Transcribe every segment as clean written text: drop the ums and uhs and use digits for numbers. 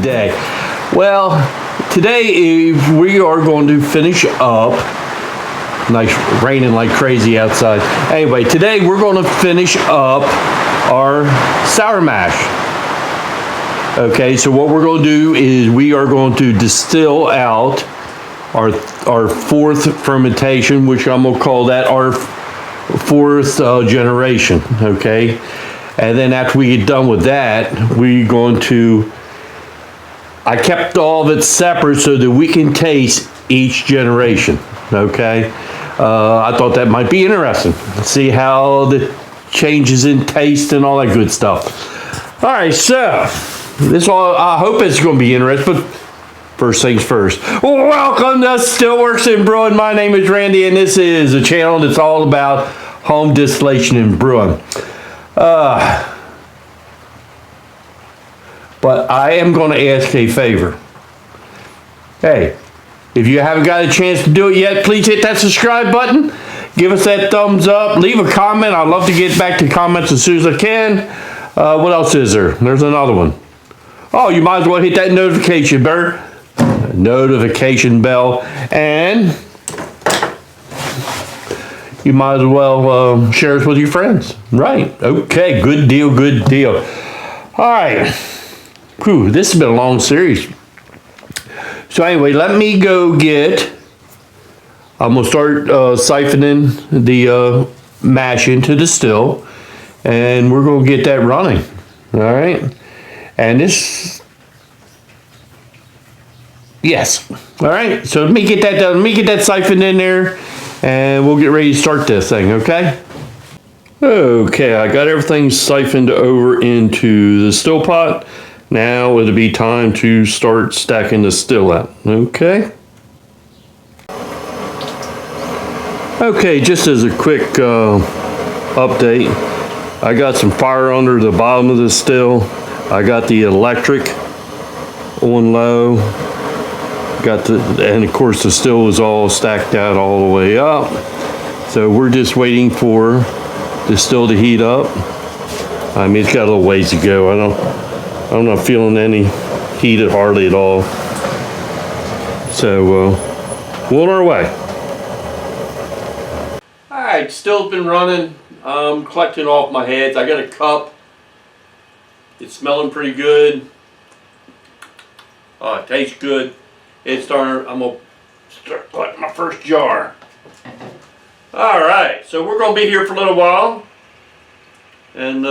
today? Well, today we are going to finish up. Nice, raining like crazy outside. Anyway, today we're going to finish up our sour mash. Okay, so what we're going to do is we are going to distill out our fourth fermentation, which I'm going to call that our fourth generation. Okay, and then after we get done with that, we're going to, I kept all of it separate so that we can taste each generation. Okay, I thought that might be interesting. See how the changes in taste and all that good stuff. All right, so this all, I hope it's going to be interesting, but first things first. Welcome to Stillworks and Brewing. My name is Randy, and this is a channel that's all about home distillation and brewing. But I am going to ask a favor. Hey, if you haven't got a chance to do it yet, please hit that subscribe button. Give us that thumbs up. Leave a comment. I'd love to get back to comments as soon as I can. What else is there? There's another one. Oh, you might as well hit that notification bell, and you might as well share us with your friends. Right? Okay. Good deal. Good deal. All right. Whew, this has been a long series. So anyway, let me go get. I'm gonna start siphoning the mash into the still, and we're gonna get that running. All right. And this, yes. All right, so let me get that done. Let me get that siphoned in there, and we'll get ready to start this thing, okay? Okay, I got everything siphoned over into the still pot. Now it'll be time to start stacking the still out, okay? Okay, just as a quick update, I got some fire under the bottom of the still. I got the electric on low, and of course the still is all stacked out all the way up. So we're just waiting for the still to heat up. I mean, it's got a little ways to go. I'm not feeling any heat hardly at all. So we're on our way. All right, still's been running. I'm collecting off my heads. I got a cup. It's smelling pretty good. Oh, it tastes good. I'm gonna start collecting my first jar. All right, so we're gonna be here for a little while, and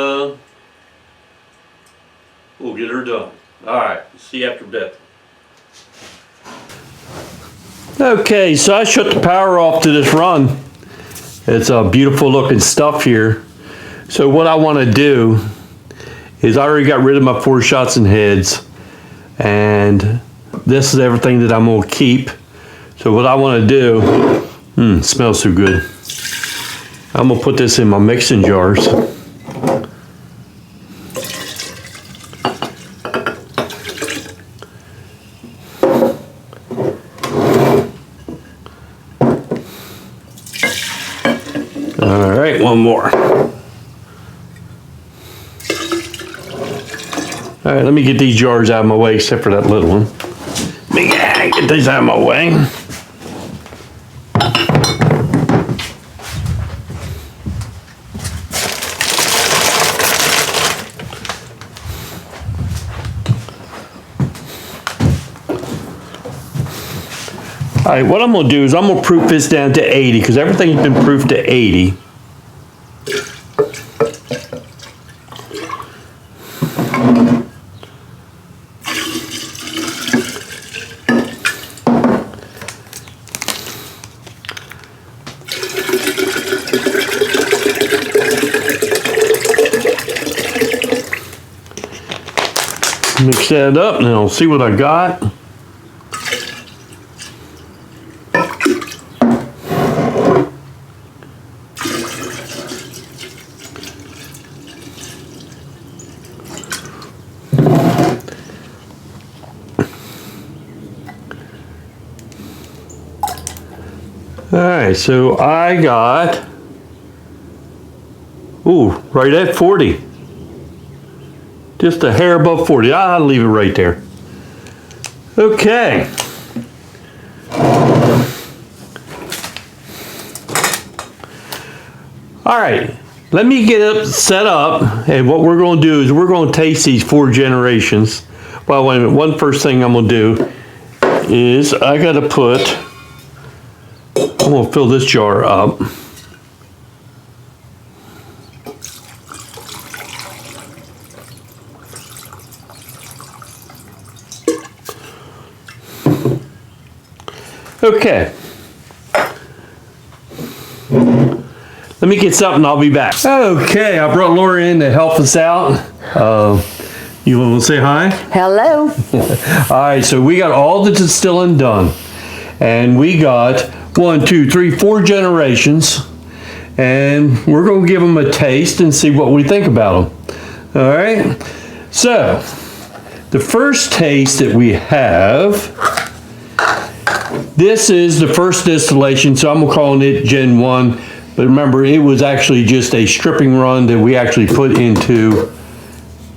we'll get her done. All right, see you after a bit. Okay, so I shut the power off to this run. It's a beautiful looking stuff here. So what I want to do is I already got rid of my 4 shots and heads, and this is everything that I'm gonna keep. So what I want to do, it smells so good. I'm gonna put this in my mixing jars. All right, one more. All right, let me get these jars out of my way, except for that little one. Let me get these out of my way. All right, what I'm gonna do is I'm gonna proof this down to 80, because everything's been proofed to 80. Mix that up, and I'll see what I got. All right, so I got, right at 40. Just a hair above 40. I'll leave it right there. Okay. All right, let me get it set up, and what we're going to do is we're going to taste these 4 generations. Well, wait a minute, one first thing I'm going to do is I got to I'm going to fill this jar up. Okay. Let me get something, I'll be back. Okay, I brought Laura in to help us out. You want to say hi? Hello. All right, so we got all the distilling done. And we got 1, 2, 3, 4 generations. And we're going to give them a taste and see what we think about them. All right, so the first taste that we have, this is the first distillation, so I'm calling it Gen 1. But remember, it was actually just a stripping run that we actually put into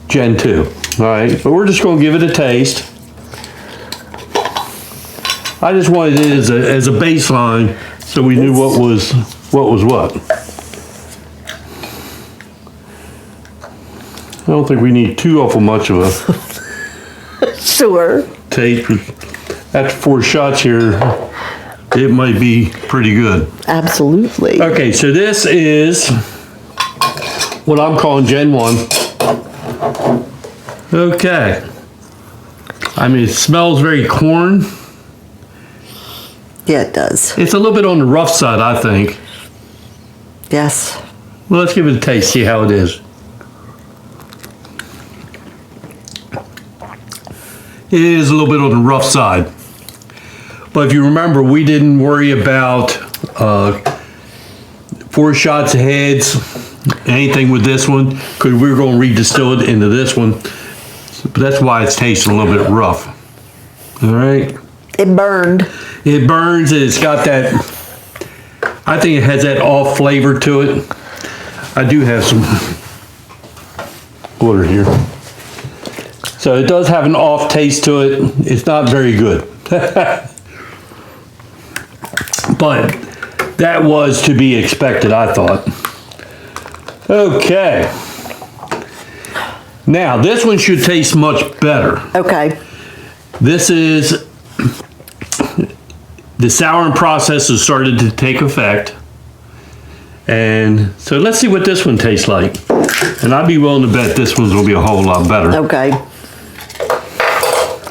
Gen 2. All right, but we're just going to give it a taste. I just wanted it as a baseline so we knew what was what. I don't think we need too awful much of a Sure. taste. After 4 shots here, it might be pretty good. Absolutely. Okay, so this is what I'm calling Gen 1. Okay. I mean, it smells very corn. Yeah, it does. It's a little bit on the rough side, I think. Yes. Well, let's give it a taste, see how it is. It is a little bit on the rough side. But if you remember, we didn't worry about 4 shots of heads, anything with this one, because we were going to redistill it into this one. But that's why it's tasting a little bit rough. All right. It burned. It burns, and it's got that, I think it has that off flavor to it. I do have some water here. So it does have an off taste to it. It's not very good. But that was to be expected, I thought. Okay. Now, this one should taste much better. Okay. This is, the souring process has started to take effect. And so let's see what this one tastes like. And I'd be willing to bet this one's gonna be a whole lot better. Okay.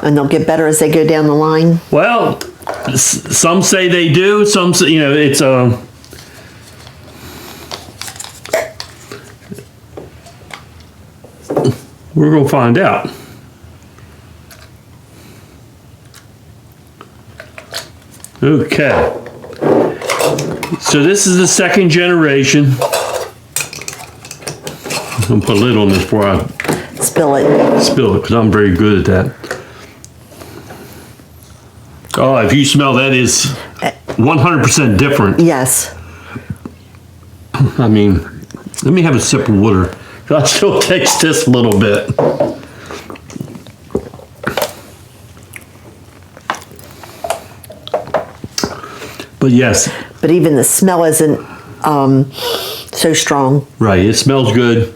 And they'll get better as they go down the line? Well, some say they do, some say, you know, it's we're gonna find out. Okay. So this is the 2nd generation. I'm gonna put a lid on this before I Spill it. spill it, because I'm very good at that. Oh, if you smell, that is 100% different. Yes. I mean, let me have a sip of water. I still taste this a little bit. But yes. But even the smell isn't so strong. Right, it smells good.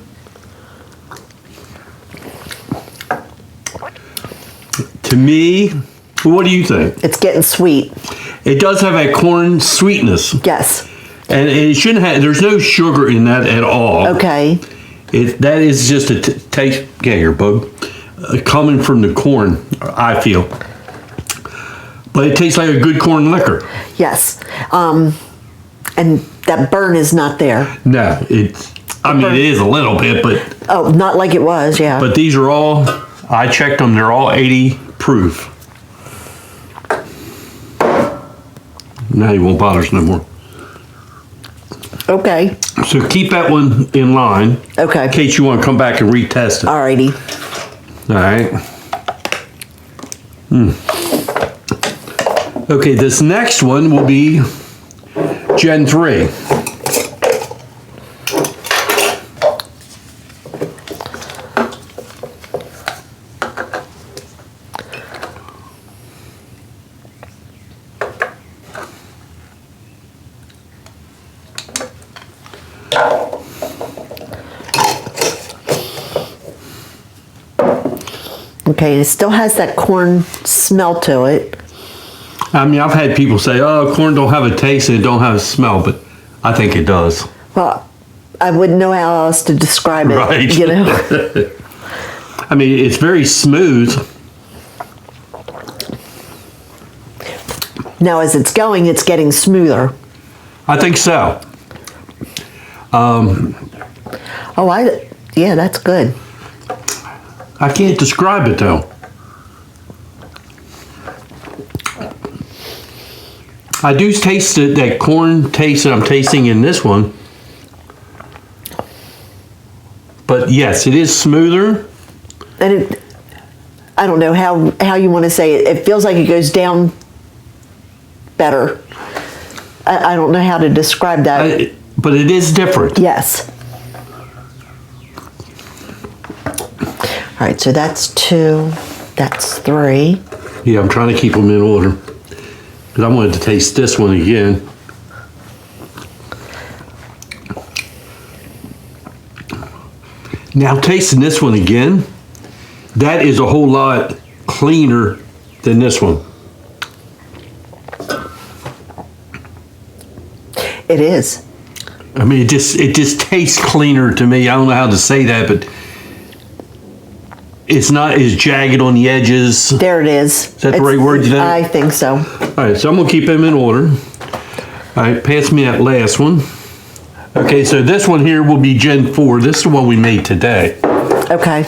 To me, what do you think? It's getting sweet. It does have a corn sweetness. Yes. And it shouldn't have, there's no sugar in that at all. Okay. That is just a taste, get here, bug, coming from the corn, I feel. But it tastes like a good corn liquor. Yes. And that burn is not there. No, it is a little bit, but. Oh, not like it was, yeah. But these are all, I checked them, they're all 80 proof. Now you won't bother us no more. Okay. So keep that one in line. Okay. In case you want to come back and retest it. Alrighty. All right. Okay, this next one will be Gen 3. Okay, and it still has that corn smell to it. I mean, I've had people say, "Oh, corn don't have a taste and it don't have a smell," but I think it does. Well, I wouldn't know how else to describe it. Right. You know. I mean, it's very smooth. Now, as it's going, it's getting smoother. I think so. Yeah, that's good. I can't describe it though. I do taste that corn taste that I'm tasting in this one. But yes, it is smoother. And I don't know how you want to say it. It feels like it goes down better. I don't know how to describe that. But it is different. Yes. All right, so that's 2. That's 3. Yeah, I'm trying to keep them in order. Because I wanted to taste this one again. Now tasting this one again, that is a whole lot cleaner than this one. It is. I mean, it just tastes cleaner to me. I don't know how to say that, but it's not as jagged on the edges. There it is. Is that the right word, you think? I think so. All right, so I'm gonna keep them in order. All right, pass me that last one. Okay, so this one here will be Gen 4. This is the one we made today. Okay.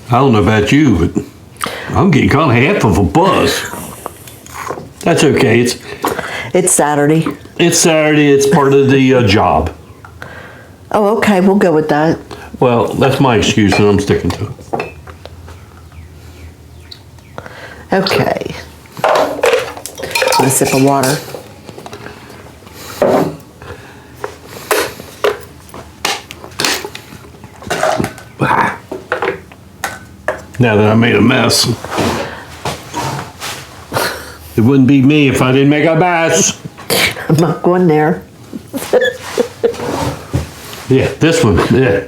I don't know about you, but I'm getting kind of half of a buzz. That's okay. It's Saturday. It's Saturday. It's part of the job. Oh, okay. We'll go with that. Well, that's my excuse, and I'm sticking to it. Okay. A sip of water. Now that I made a mess. It wouldn't be me if I didn't make a mess. I'm not going there. Yeah, this one. Yeah.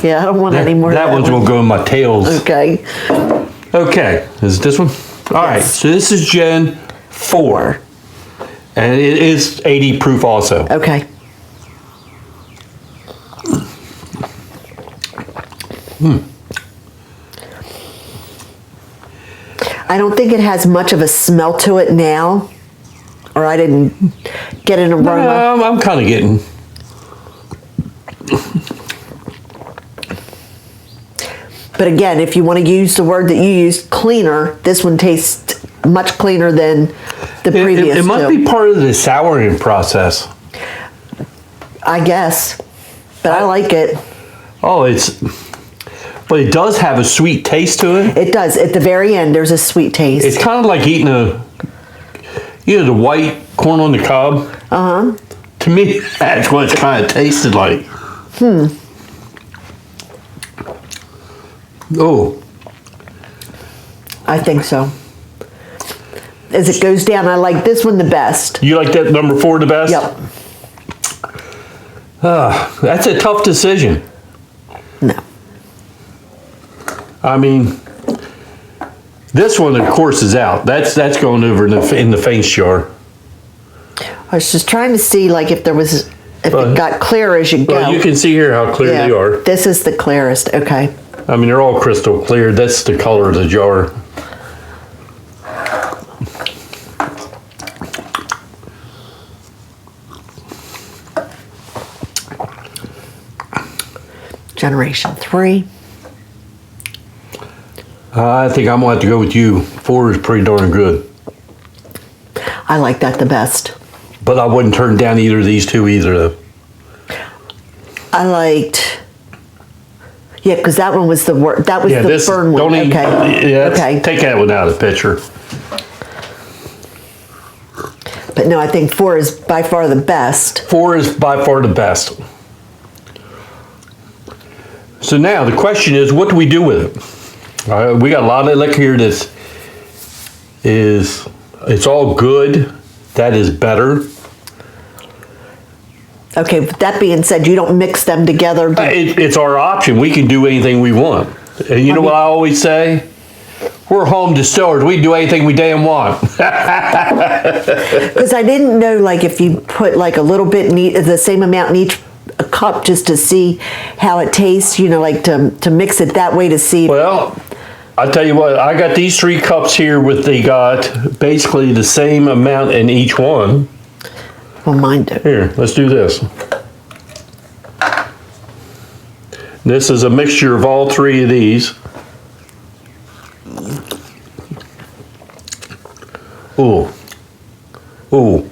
Yeah, I don't want any more. That one's gonna go in my tails. Okay. Okay, is it this one? All right, so this is Gen 4. And it is 80 proof also. Okay. I don't think it has much of a smell to it now, or I didn't get an aroma. No, I'm kind of getting. But again, if you want to use the word that you used, cleaner, this one tastes much cleaner than the previous It must two. be part of the souring process. I guess, but I like it. Oh, but it does have a sweet taste to it. It does. At the very end, there's a sweet taste. It's kind of like eating the white corn on the cob. Uh-huh. To me, that's what it's kind of tasted like. Oh. I think so. As it goes down, I like this one the best. You like that number 4 the best? Yep. That's a tough decision. No. I mean, this one, of course, is out. That's going over in the face jar. I was just trying to see, like, if it got clear as you go. Well, you can see here how clear they are. This is the clearest. Okay. I mean, they're all crystal clear. That's the color of the jar. Generation 3. I think I'm gonna have to go with you. 4 is pretty darn good. I like that the best. But I wouldn't turn down either of these two either, though. I liked. Yeah, because that one was the word. That was the burn one. Don't Okay. Yeah, Okay. Take that one out of the picture. But no, I think 4 is by far the best. 4 is by far the best. So now the question is, what do we do with it? We got a lot of liquor here it's all good. That is better. Okay, with that being said, you don't mix them together. It's our option. We can do anything we want. And you know what I always say? We're home distillers. We do anything we damn want. Because I didn't know, like, if you put like a little bit the same amount in each cup just to see how it tastes, you know, like to mix it that way to see. Well, I tell you what, I got these 3 cups here they got basically the same amount in each one. Well, mine do. Here, let's do this. This is a mixture of all 3 of these. Ooh. Ooh.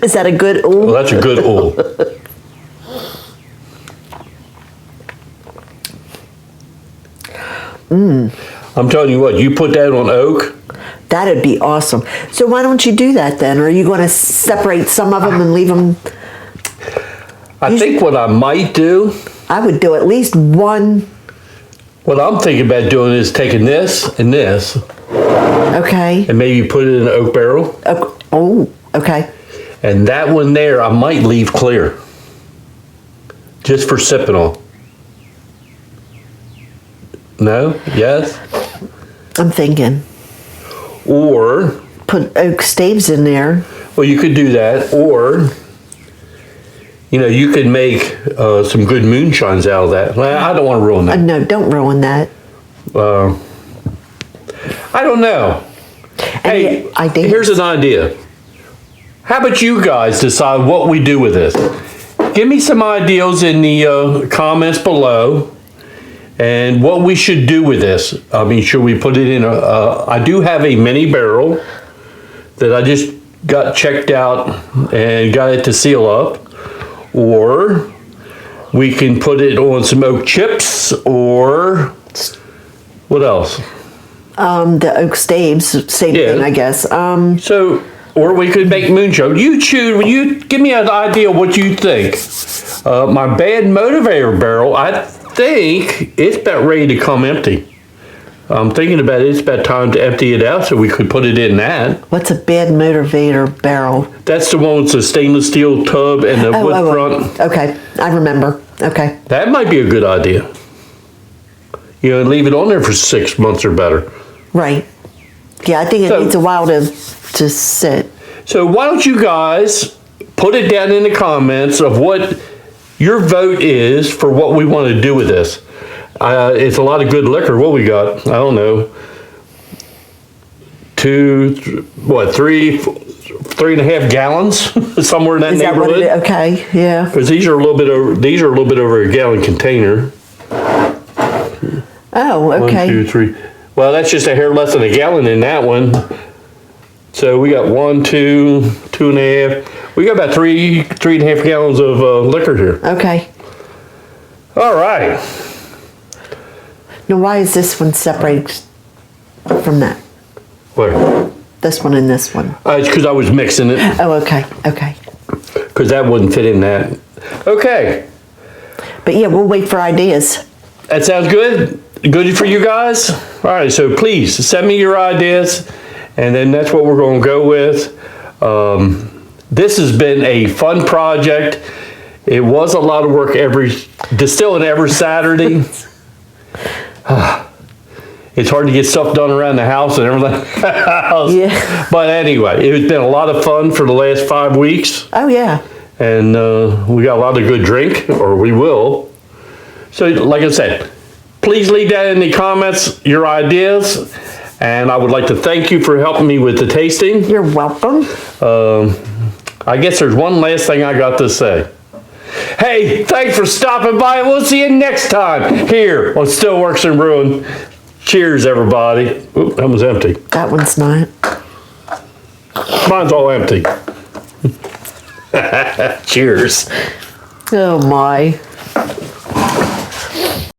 Is that a good ooh? Well, that's a good ooh. I'm telling you what, you put that on oak. That'd be awesome. So why don't you do that then? Or are you going to separate some of them and leave them? I think what I might do. I would do at least one. What I'm thinking about doing is taking this and this. Okay. And maybe put it in an oak barrel. Oh, okay. And that one there, I might leave clear. Just for sipping on. No? Yes? I'm thinking. Or, put oak staves in there. well, you could do that. Or, you know, you could make some good moonshines out of that. Well, I don't want to ruin that. No, don't ruin that. I don't know. Hey, ideas. Here's an idea. How about you guys decide what we do with this? Give me some ideas in the comments below and what we should do with this. I mean, should we put it in I do have a mini barrel that I just got checked out and got it to seal up. Or we can put it on some oak chips, or what else? The oak staves, same thing, I guess. So, or we could make moonshine. You choose. You give me an idea of what you think. My bad motivator barrel, I think it's about ready to come empty. I'm thinking about it. It's about time to empty it out, so we could put it in that. What's a bad motivator barrel? That's the one with the stainless steel tub and the wood front. Okay, I remember. Okay. That might be a good idea. You know, leave it on there for 6 months or better. Right. Yeah, I think it needs a while to sit. So why don't you guys put it down in the comments of what your vote is for what we want to do with this. It's a lot of good liquor. What we got? I don't know. 3.5 gallons, somewhere in that neighborhood. Is that what it is? Okay, yeah. Because these are a little bit over a gallon container. Oh, okay. 1, 2, 3. Well, that's just a hair less than a gallon in that one. So we got 1, 2, 2.5. We got about 3.5 gallons of liquor here. Okay. All right. Now, why is this one separated from that? Where? This one and this one. It's because I was mixing it. Oh, okay, okay. Because that wouldn't fit in that. Okay. But yeah, we'll wait for ideas. That sounds good? Good for you guys? All right, so please send me your ideas, and then that's what we're going to go with. This has been a fun project. It was a lot of work distilling every Saturday. It's hard to get stuff done around the house and everything else. Yeah. But anyway, it's been a lot of fun for the last 5 weeks. Oh, yeah. And we got a lot of good drink, or we will. So, like I said, please leave that in the comments, your ideas. And I would like to thank you for helping me with the tasting. You're welcome. I guess there's one last thing I got to say. Hey, thanks for stopping by. We'll see you next time here on Stillworks and Brewing. Cheers, everybody. Oop, that was empty. That one's not. Mine's all empty. Cheers. Oh, my.